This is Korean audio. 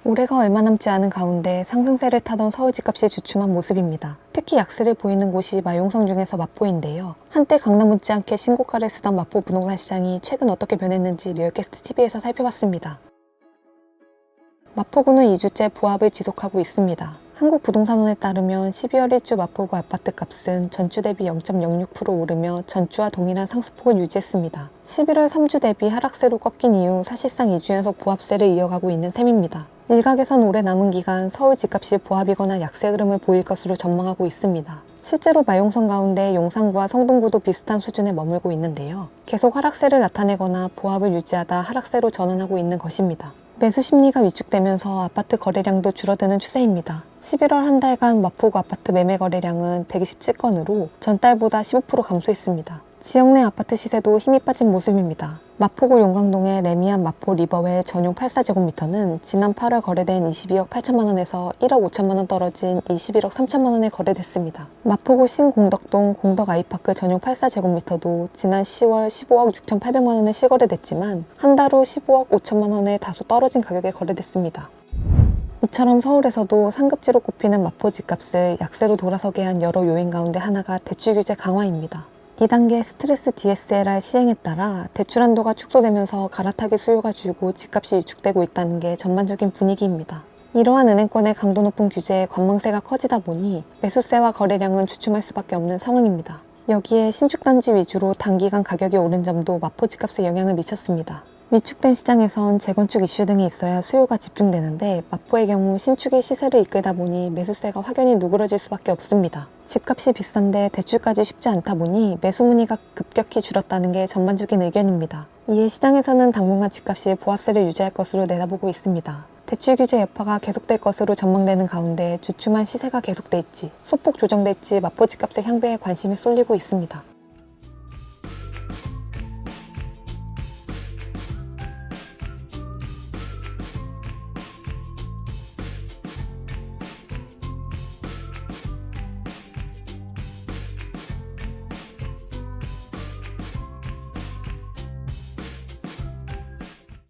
올해가 얼마 남지 않은 가운데 상승세를 타던 서울 집값이 주춤한 모습입니다. 특히 약세를 보이는 곳이 마용성 중에서 마포인데요. 한때 강남 못지않게 신고가를 쓰던 마포 부동산 시장이 최근 어떻게 변했는지 리얼캐스트 TV에서 살펴봤습니다. 마포구는 2주째 보합을 지속하고 있습니다. 한국부동산원에 따르면 12월 1주 마포구 아파트 값은 전주 대비 0.06% 오르며 전주와 동일한 상승폭을 유지했습니다. 11월 3주 대비 하락세로 꺾인 이후 사실상 2주 연속 보합세를 이어가고 있는 셈입니다. 일각에선 올해 남은 기간 서울 집값이 보합이거나 약세 흐름을 보일 것으로 전망하고 있습니다. 실제로 마용성 가운데 용산구와 성동구도 비슷한 수준에 머물고 있는데요. 계속 하락세를 나타내거나 보합을 유지하다 하락세로 전환하고 있는 것입니다. 매수 심리가 위축되면서 아파트 거래량도 줄어드는 추세입니다. 11월 한 달간 마포구 아파트 매매 거래량은 127건으로 전달보다 15% 감소했습니다. 지역 내 아파트 시세도 힘이 빠진 모습입니다. 마포구 용광동의 레미안 마포 리버웰 전용 84제곱미터는 지난 8월 거래된 22억 8천만원에서 1억 5천만원 떨어진 21억 3천만원에 거래됐습니다. 마포구 신공덕동 공덕 아이파크 전용 84제곱미터도 지난 10월 15억 6,800만원에 실거래됐지만 한 달 후 15억 5천만원에 다소 떨어진 가격에 거래됐습니다. 이처럼 서울에서도 상급지로 꼽히는 마포 집값을 약세로 돌아서게 한 여러 요인 가운데 하나가 대출 규제 강화입니다. 2단계 스트레스 DSLR 시행에 따라 대출 한도가 축소되면서 갈아타기 수요가 줄고 집값이 위축되고 있다는 게 전반적인 분위기입니다. 이러한 은행권의 강도 높은 규제에 관망세가 커지다 보니 매수세와 거래량은 주춤할 수밖에 없는 상황입니다. 여기에 신축단지 위주로 단기간 가격이 오른 점도 마포 집값에 영향을 미쳤습니다. 위축된 시장에선 재건축 이슈 등이 있어야 수요가 집중되는데 마포의 경우 신축이 시세를 이끌다 보니 매수세가 확연히 누그러질 수밖에 없습니다. 집값이 비싼데 대출까지 쉽지 않다 보니 매수 문의가 급격히 줄었다는 게 전반적인 의견입니다. 이에 시장에서는 당분간 집값이 보합세를 유지할 것으로 내다보고 있습니다. 대출 규제 여파가 계속될 것으로 전망되는 가운데 주춤한 시세가 계속될지 소폭 조정될지 마포 집값의 향배에 관심이 쏠리고 있습니다.